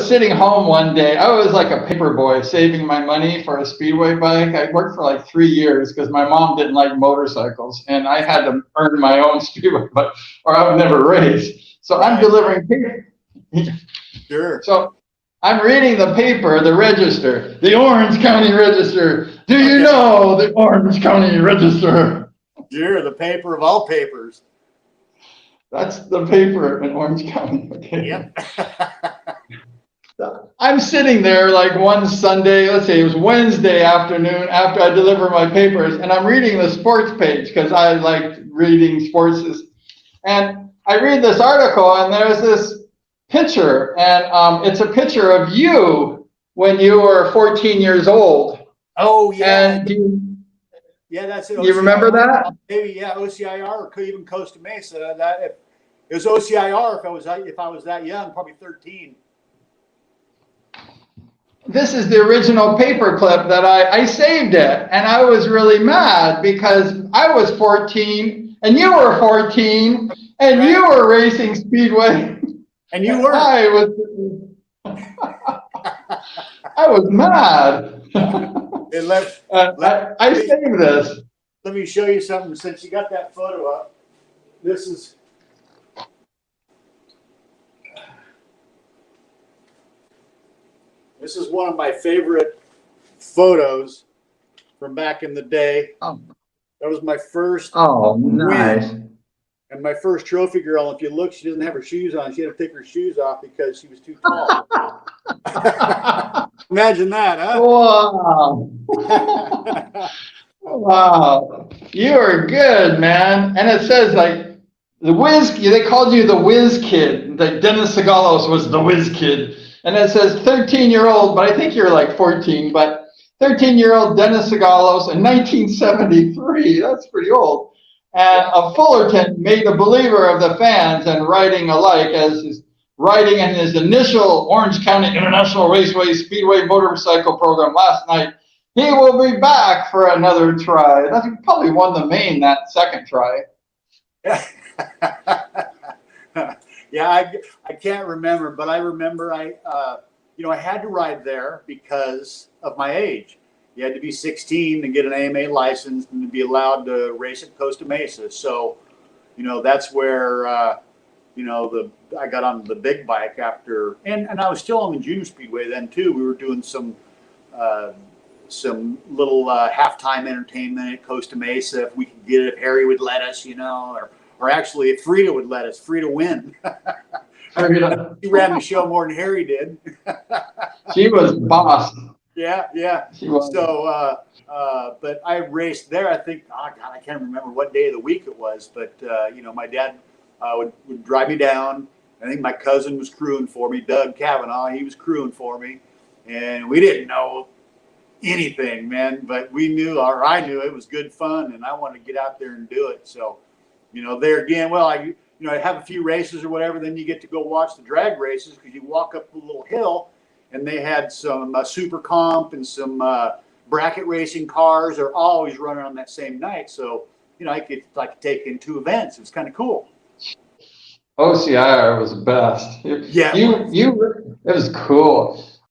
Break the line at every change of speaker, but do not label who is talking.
sitting home one day. I was like a paper boy saving my money for a Speedway bike. I worked for like 3 years because my mom didn't like motorcycles, and I had to earn my own Speedway bike, or I would never race. So I'm delivering paper.
Sure.
So I'm reading the paper, the Register, the Orange County Register. Do you know the Orange County Register?
Sure, the paper of all papers.
That's the paper in Orange County. Okay.
Yep.
I'm sitting there like one Sunday, let's say it was Wednesday afternoon after I deliver my papers, and I'm reading the sports page because I like reading sports. And I read this article, and there's this picture, and it's a picture of you when you were 14 years old.
Oh, yeah.
And
that's it.
You remember that?
Maybe, yeah, OCIR or even Costa Mesa. It was OCIR if I was that young, probably 13.
This is the original paper clip that I saved it, and I was really mad because I was 14 and you were 14 and you were racing Speedway.
And you were.
I was mad. I saved this.
Let me show you something since you got that photo up. This is one of my favorite photos from back in the day.
Oh.
That was my first
nice.
win. And my first trophy girl, if you look, she doesn't have her shoes on. She had to take her shoes off because she was too tall. Imagine that, huh?
Wow. Wow. You are good, man. And it says like the whiz, they called you the whiz kid. Like Dennis Sigalos was the whiz kid. And it says 13-year-old, but I think you're like 14, but 13-year-old Dennis Sigalos in 1973. That's pretty old. And of Fullerton made a believer of the fans and riding alike as his riding in his initial Orange County International Raceway Speedway motorcycle program last night. He will be back for another try. That's probably won the main that second try.
Yeah, I can't remember, but I remember I had to ride there because of my age. You had to be 16 to get an AMA license and to be allowed to race at Costa Mesa. So, that's where, I got on the big bike after, and I was still on the junior speedway then too. We were doing some little halftime entertainment at Costa Mesa if we could get it, if Harry would let us, or actually if Frida would let us, Frida win. She ran the show more than Harry did.
She was boss.
Yeah. So, but I raced there. I think, I can't remember what day of the week it was, but my dad would drive me down. I think my cousin was crewing for me, Doug Kavanaugh. He was crewing for me, and we didn't know anything, man. But we knew, or I knew, it was good fun, and I wanted to get out there and do it. So, there again, well, I have a few races or whatever. Then you get to go watch the drag races because you walk up a little hill. And they had some super comp and some bracket racing cars. They're always running on that same night. So, I could take in two events. It was kind of cool.
OCIR was the best. It was cool.